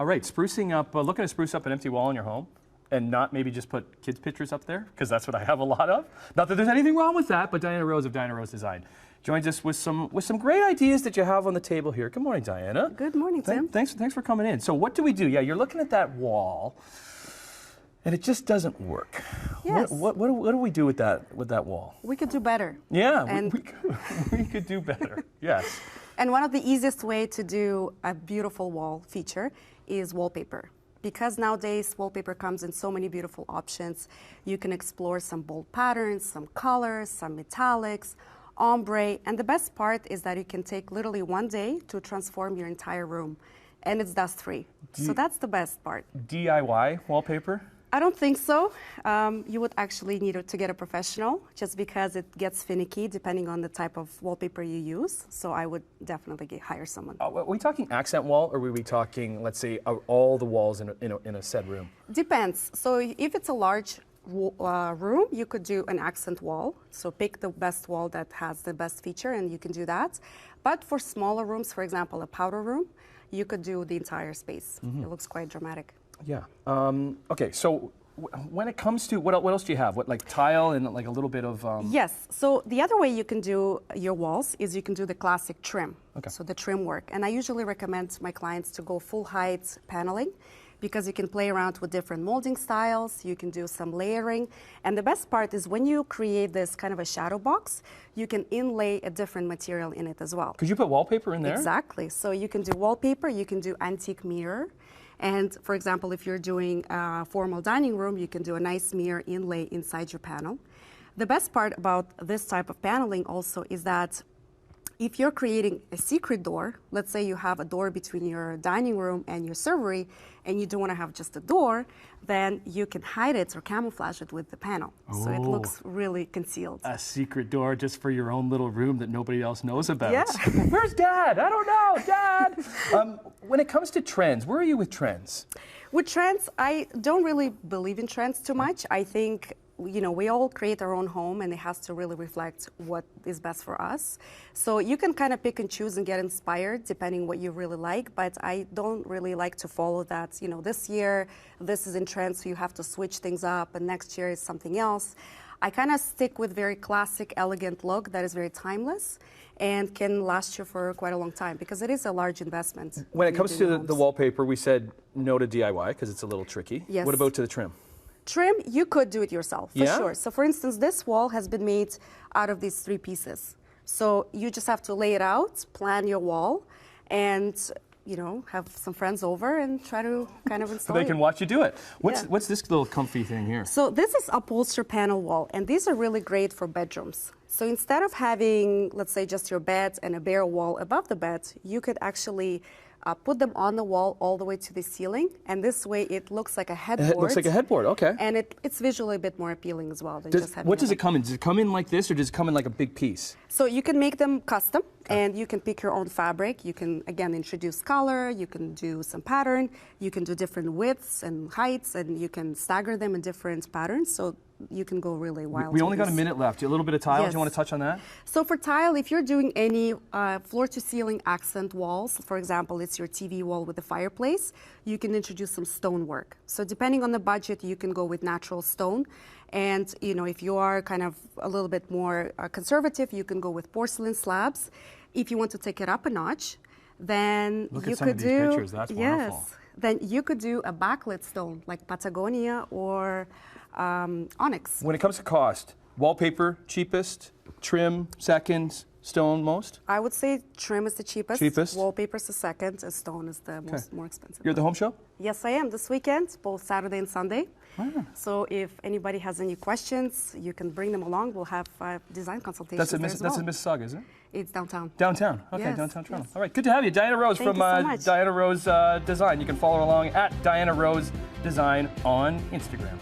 All right, sprucing up, looking to spruce up an empty wall in your home and not maybe just put kids' pictures up there, because that's what I have a lot of. Not that there's anything wrong with that, but Diana Rose of Diana Rose Design joins us with some great ideas that you have on the table here. Good morning, Diana. Good morning, Tim. Thanks for coming in. So what do we do? Yeah, you're looking at that wall, and it just doesn't work. Yes. What do we do with that wall? We could do better. Yeah, And we could do better. Yes. And one of the easiest way to do a beautiful wall feature is wallpaper. Because nowadays wallpaper comes in so many beautiful options, you can explore some bold patterns, some colors, some metallics, ombre, and the best part is that you can take literally one day to transform your entire room, and it's dust-free. So that's the best part. DIY wallpaper? I don't think so. You would actually need to get a professional, just because it gets finicky depending on the type of wallpaper you use. So I would definitely hire someone. Are we talking accent wall, or are we talking, let's say, all the walls in a said room? Depends. So if it's a large room, you could do an accent wall. So pick the best wall that has the best feature, and you can do that. But for smaller rooms, for example, a powder room, you could do the entire space. It looks quite dramatic. Yeah. Okay. So when it comes to what else do you have? What, like tile and like a little bit of? Yes. So the other way you can do your walls is you can do the classic trim. Okay. So the trim work, and I usually recommend my clients to go full height paneling, because you can play around with different molding styles. You can do some layering, and the best part is when you create this kind of a shadow box, you can inlay a different material in it as well. Could you put wallpaper in there? Exactly. So you can do wallpaper. You can do antique mirror. And for example, if you're doing a formal dining room, you can do a nice mirror inlay inside your panel. The best part about this type of paneling also is that if you're creating a secret door, let's say you have a door between your dining room and your servery, and you don't want to have just a door, then you can hide it or camouflage it with the panel. So it looks really concealed. A secret door just for your own little room that nobody else knows about. Yeah. Where's Dad? I don't know, Dad. When it comes to trends, where are you with trends? With trends, I don't really believe in trends too much. I think, you know, we all create our own home, and it has to really reflect what is best for us. So you can kind of pick and choose and get inspired depending what you really like, but I don't really like to follow that, you know, this year this is in trend, so you have to switch things up, and next year is something else. I kind of stick with very classic, elegant look that is very timeless and can last you for quite a long time, because it is a large investment. When it comes to the wallpaper, we said no to DIY because it's a little tricky. Yes. What about to the trim? Trim, you could do it yourself, for Yeah? sure. So for instance, this wall has been made out of these 3 pieces. So you just have to lay it out, plan your wall, and, you know, have some friends over and try to kind of install So they can watch you do it. Yeah. What's this little comfy thing here? So this is upholster panel wall, and these are really great for bedrooms. So instead of having, let's say, just your bed and a bare wall above the bed, you could actually put them on the wall all the way to the ceiling, and this way it looks like a headboard. It looks like a headboard, okay. And it's visually a bit more appealing as well than just having What does a it come in? Does it come in like this, or does it come in like a big piece? So you can make them custom, and you can pick your own fabric. You can, again, introduce color, you can do some pattern, you can do different widths and heights, and you can stagger them in different patterns, so you can go really wild. We only got a minute left. A little bit of tiles. Yes. You want to touch on that? So for tile, if you're doing any floor-to-ceiling accent walls, for example, it's your TV wall with a fireplace, you can introduce some stonework. So depending on the budget, you can go with natural stone. And, you know, if you are kind of a little bit more conservative, you can go with porcelain slabs. If you want to take it up a notch, then Look you at some could of these do, pictures. That's wonderful. yes, then you could do a backlit stone like Patagonia or onyx. When it comes to cost, wallpaper cheapest, trim second, stone most? I would say trim is the cheapest. Cheapest. Wallpaper is the second, and stone is the more expensive. You're at the home show? Yes, I am this weekend, both Saturday and Sunday. Ah. So if anybody has any questions, you can bring them along. We'll have design consultations That's in there as well. Mississauga, is it? It's downtown. Downtown. Okay, Yes, downtown Toronto. yes. All right, good to have you. Diana Rose Thank from you so much. Diana Rose Design. You can follow her along at Diana Rose Design on Instagram.